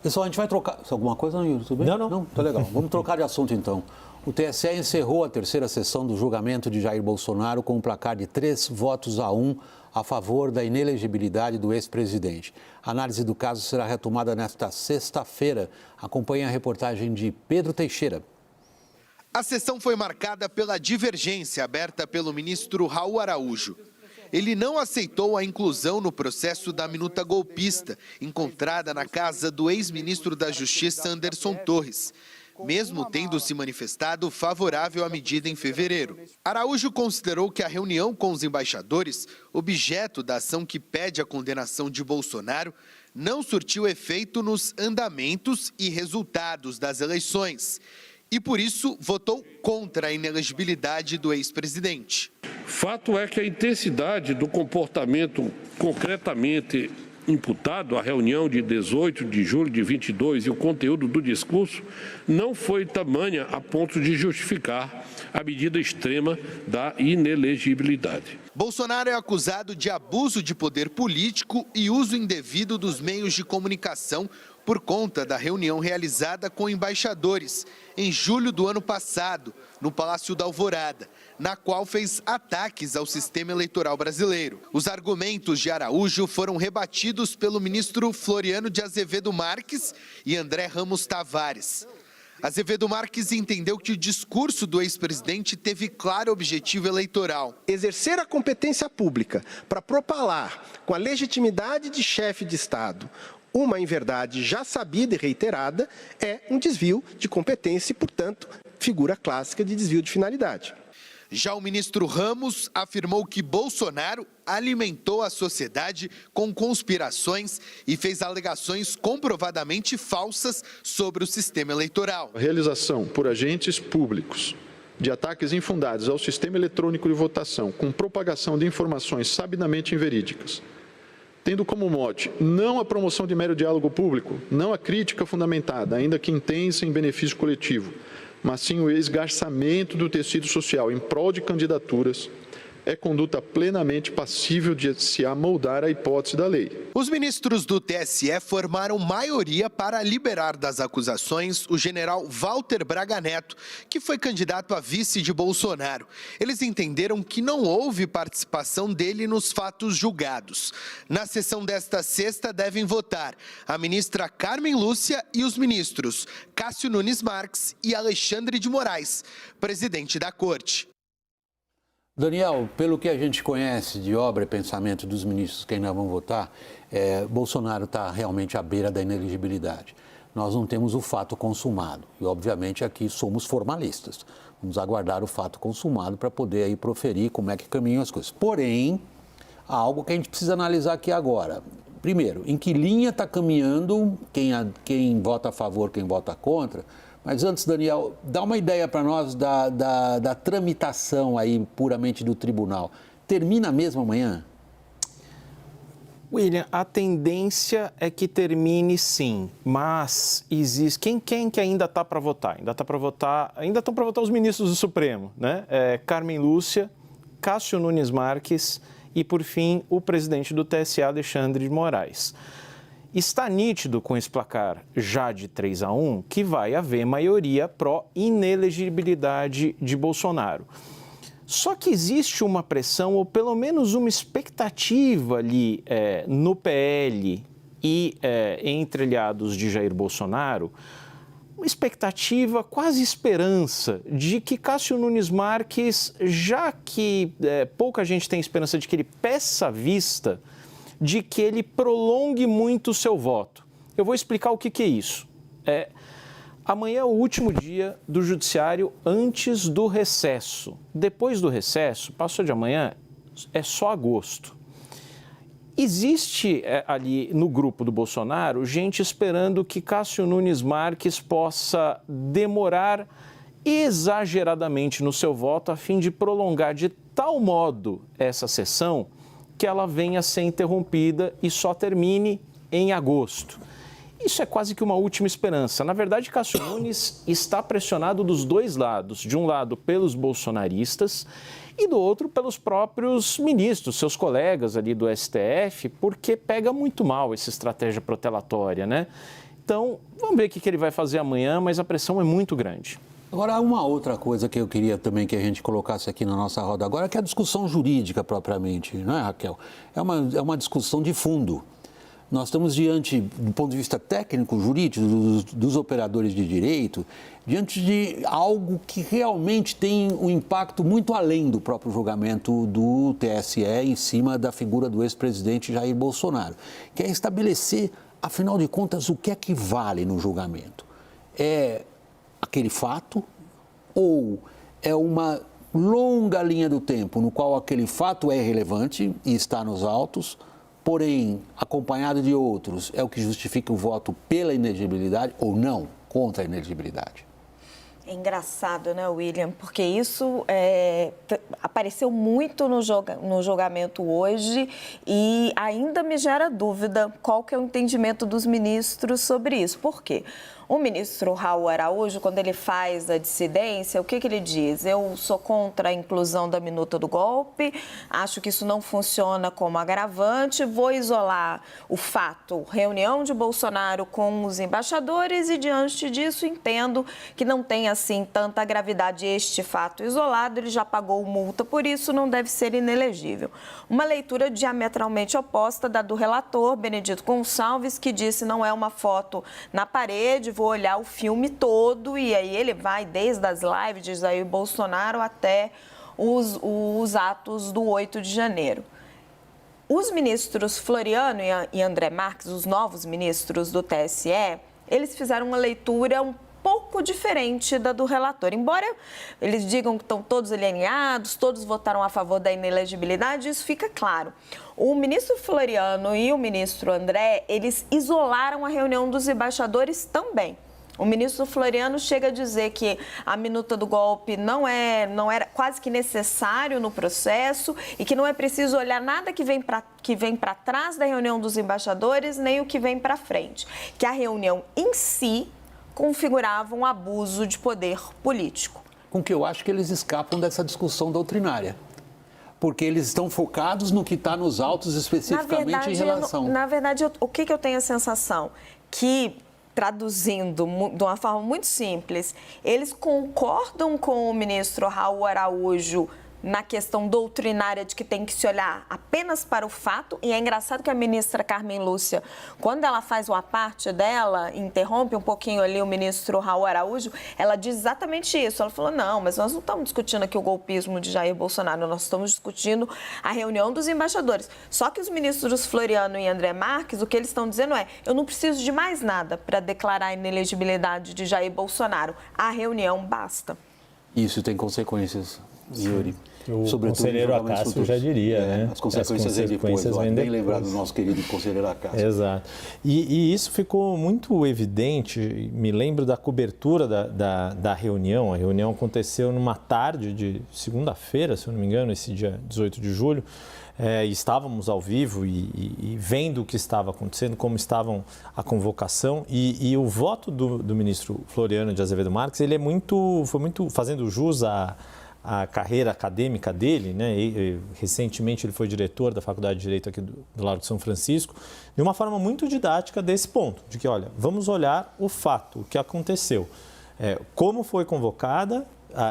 Pessoal, a gente vai trocar... Alguma coisa, não, Yuri? Tudo bem? Não, tá legal. Vamos trocar de assunto, então. O TSE encerrou a terceira sessão do julgamento de Jair Bolsonaro com um placar de 3-1 a favor da inelegibilidade do ex-presidente. A análise do caso será retomada nesta sexta-feira. Acompanhe a reportagem de Pedro Teixeira. A sessão foi marcada pela divergência aberta pelo ministro Raul Araújo. Ele não aceitou a inclusão no processo da minuta golpista, encontrada na casa do ex-ministro da Justiça, Anderson Torres, mesmo tendo se manifestado favorável à medida em fevereiro. Araújo considerou que a reunião com os embaixadores, objeto da ação que pede a condenação de Bolsonaro, não surtiu efeito nos andamentos e resultados das eleições. E, por isso, votou contra a inelegibilidade do ex-presidente. Fato é que a intensidade do comportamento concretamente imputado à reunião de 18 de julho de 22 e o conteúdo do discurso não foi tamanha a ponto de justificar a medida extrema da inelegibilidade. Bolsonaro é acusado de abuso de poder político e uso indevido dos meios de comunicação por conta da reunião realizada com embaixadores em julho do ano passado, no Palácio da Alvorada, na qual fez ataques ao sistema eleitoral brasileiro. Os argumentos de Araújo foram rebatidos pelo ministro Floriano de Azevedo Marques e André Ramos Tavares. Azevedo Marques entendeu que o discurso do ex-presidente teve claro objetivo eleitoral. Exercer a competência pública para propalar com a legitimidade de chefe de Estado uma inverdade já sabida e reiterada é um desvio de competência e, portanto, figura clássica de desvio de finalidade. Já o ministro Ramos afirmou que Bolsonaro alimentou a sociedade com conspirações e fez alegações comprovadamente falsas sobre o sistema eleitoral. A realização por agentes públicos de ataques infundados ao sistema eletrônico de votação com propagação de informações sabidamente inverídicas, tendo como mote não a promoção de mero diálogo público, não a crítica fundamentada, ainda que intensa em benefício coletivo, mas sim o esgarçamento do tecido social em prol de candidaturas, é conduta plenamente passível de se amoldar à hipótese da lei. Os ministros do TSE formaram maioria para liberar das acusações o general Walter Braga Neto, que foi candidato a vice de Bolsonaro. Eles entenderam que não houve participação dele nos fatos julgados. Na sessão desta sexta devem votar a ministra Carmen Lúcia e os ministros Cássio Nunes Marques e Alexandre de Moraes, presidente da Corte. Daniel, pelo que a gente conhece de obra e pensamento dos ministros que ainda vão votar, Bolsonaro está realmente à beira da inelegibilidade. Nós não temos o fato consumado e, obviamente, aqui somos formalistas. Vamos aguardar o fato consumado para poder aí proferir como é que caminham as coisas. Porém, há algo que a gente precisa analisar aqui agora. Primeiro, em que linha está caminhando quem vota a favor, quem vota contra. Mas antes, Daniel, dá uma ideia para nós da tramitação aí puramente do tribunal. Termina mesmo amanhã? William, a tendência é que termine sim, mas existe... Quem que ainda está para votar? Ainda estão para votar os ministros do Supremo, né? Carmen Lúcia, Cássio Nunes Marques e, por fim, o presidente do TSE, Alexandre de Moraes. Está nítido com esse placar já de 3-1 que vai haver maioria pró-inelegibilidade de Bolsonaro. Só que existe uma pressão, ou pelo menos uma expectativa ali no PL e entre aliados de Jair Bolsonaro, uma expectativa, quase esperança, de que Cássio Nunes Marques, já que pouca gente tem esperança de que ele peça vista, de que ele prolongue muito o seu voto. Eu vou explicar o que é isso. Amanhã é o último dia do judiciário antes do recesso. Depois do recesso, passou de amanhã, é só agosto. Existe ali no grupo do Bolsonaro gente esperando que Cássio Nunes Marques possa demorar exageradamente no seu voto a fim de prolongar de tal modo essa sessão que ela venha a ser interrompida e só termine em agosto. Isso é quase que uma última esperança. Na verdade, Cássio Nunes está pressionado dos dois lados. De um lado, pelos bolsonaristas e do outro, pelos próprios ministros, seus colegas ali do STF, porque pega muito mal essa estratégia protelatória, né? Então, vamos ver o que ele vai fazer amanhã, mas a pressão é muito grande. Agora, uma outra coisa que eu queria também que a gente colocasse aqui na nossa roda agora, que é a discussão jurídica propriamente, não é, Raquel? É uma discussão de fundo. Nós estamos diante, do ponto de vista técnico, jurídico, dos operadores de direito, diante de algo que realmente tem um impacto muito além do próprio julgamento do TSE em cima da figura do ex-presidente Jair Bolsonaro, que é estabelecer, afinal de contas, o que é que vale no julgamento. É aquele fato ou é uma longa linha do tempo no qual aquele fato é relevante e está nos autos, porém, acompanhado de outros, é o que justifica o voto pela inelegibilidade ou não contra a inelegibilidade? É engraçado, né, William? Porque isso apareceu muito no julgamento hoje e ainda me gera dúvida qual que é o entendimento dos ministros sobre isso. Por quê? O ministro Raul Araújo, quando ele faz a dissidência, o que ele diz? Eu sou contra a inclusão da minuta do golpe, acho que isso não funciona como agravante, vou isolar o fato, reunião de Bolsonaro com os embaixadores e, diante disso, entendo que não tem, assim, tanta gravidade este fato isolado, ele já pagou multa, por isso não deve ser inelegível. Uma leitura diametralmente oposta da do relator, Benedito Gonçalves, que disse não é uma foto na parede, vou olhar o filme todo, e aí ele vai desde as lives de Jair Bolsonaro até os atos do 8 de janeiro. Os ministros Floriano e André Marques, os novos ministros do TSE, eles fizeram uma leitura um pouco diferente da do relator. Embora eles digam que estão todos alinhados, todos votaram a favor da inelegibilidade, isso fica claro. O ministro Floriano e o ministro André, eles isolaram a reunião dos embaixadores também. O ministro Floriano chega a dizer que a minuta do golpe não era quase que necessário no processo e que não é preciso olhar nada que vem para trás da reunião dos embaixadores, nem o que vem para frente. Que a reunião em si configurava um abuso de poder político. Com que eu acho que eles escapam dessa discussão doutrinária. Porque eles estão focados no que está nos autos especificamente em relação. Na verdade, o que eu tenho a sensação? Que, traduzindo de uma forma muito simples, eles concordam com o ministro Raul Araújo na questão doutrinária de que tem que se olhar apenas para o fato. E é engraçado que a ministra Carmen Lúcia, quando ela faz uma parte dela, interrompe um pouquinho ali o ministro Raul Araújo, ela diz exatamente isso. Ela falou, não, mas nós não estamos discutindo aqui o golpismo de Jair Bolsonaro, nós estamos discutindo a reunião dos embaixadores. Só que os ministros Floriano e André Marques, o que eles estão dizendo é, eu não preciso de mais nada para declarar a inelegibilidade de Jair Bolsonaro. A reunião basta. Isso tem consequências, Yuri. O conselheiro Acácio já diria, né? As consequências vêm depois, bem lembrado do nosso querido conselheiro Acácio. Exato. E isso ficou muito evidente, me lembro da cobertura da reunião. A reunião aconteceu numa tarde de segunda-feira, se eu não me engano, esse dia 18 de julho. Estávamos ao vivo e vendo o que estava acontecendo, como estavam a convocação e o voto do ministro Floriano de Azevedo Marques, ele foi muito fazendo jus a carreira acadêmica dele, né? Recentemente ele foi diretor da Faculdade de Direito aqui do Largo de São Francisco, de uma forma muito didática desse ponto, de que, olha, vamos olhar o fato, o que aconteceu, como foi convocada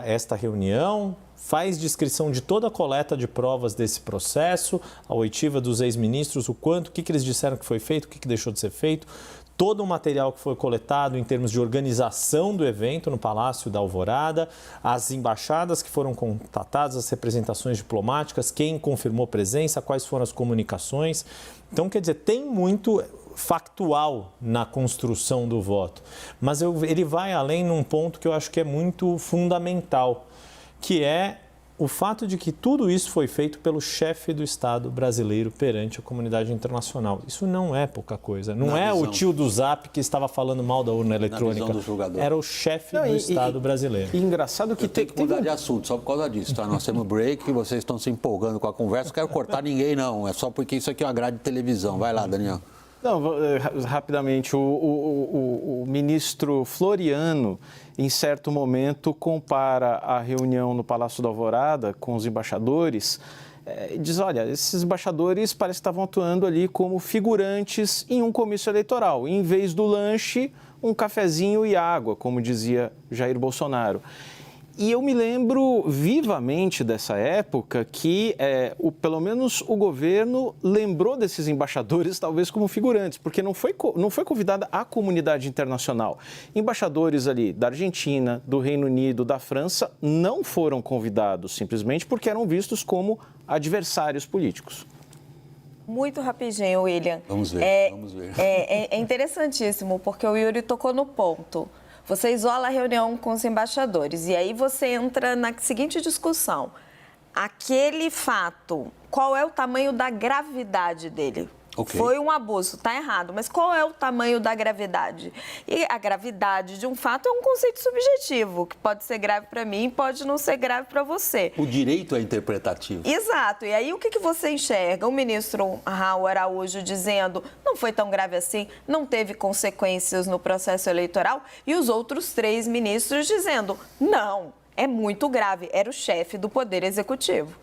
esta reunião, faz descrição de toda a coleta de provas desse processo, a oitiva dos ex-ministros, o que eles disseram que foi feito, o que deixou de ser feito, todo o material que foi coletado em termos de organização do evento no Palácio da Alvorada, as embaixadas que foram contatadas, as representações diplomáticas, quem confirmou presença, quais foram as comunicações. Então, quer dizer, tem muito factual na construção do voto, mas ele vai além num ponto que eu acho que é muito fundamental, que é o fato de que tudo isso foi feito pelo chefe do Estado brasileiro perante a comunidade internacional. Isso não é pouca coisa. Não é o tio do Zap que estava falando mal da urna eletrônica. Era o chefe do Estado brasileiro. E engraçado que tem que mudar de assunto só por causa disso, tá? Nós temos break, vocês estão se empolgando com a conversa. Não quero cortar ninguém, não. É só porque isso aqui é uma grade de televisão. Vai lá, Daniel. Não, rapidamente, o ministro Floriano, em certo momento, compara a reunião no Palácio da Alvorada com os embaixadores diz, olha, esses embaixadores parece que estavam atuando ali como figurantes em um comício eleitoral. Em vez do lanche, um cafezinho e água, como dizia Jair Bolsonaro. E eu me lembro vivamente dessa época que, pelo menos, o governo lembrou desses embaixadores talvez como figurantes, porque não foi convidada a comunidade internacional. Embaixadores ali da Argentina, do Reino Unido, da França, não foram convidados simplesmente porque eram vistos como adversários políticos. Muito rapidinho, William. Vamos ver, vamos ver. É interessantíssimo, porque o Yuri tocou no ponto. Você isola a reunião com os embaixadores e aí você entra na seguinte discussão. Aquele fato, qual é o tamanho da gravidade dele? Okay. Foi um abuso, está errado, mas qual é o tamanho da gravidade? E a gravidade de um fato é um conceito subjetivo, que pode ser grave para mim, pode não ser grave para você. O direito é interpretativo. Exato. E aí o que você enxerga? O ministro Raul Araújo dizendo não foi tão grave assim, não teve consequências no processo eleitoral, e os outros 3 ministros dizendo não, é muito grave, era o chefe do Poder Executivo.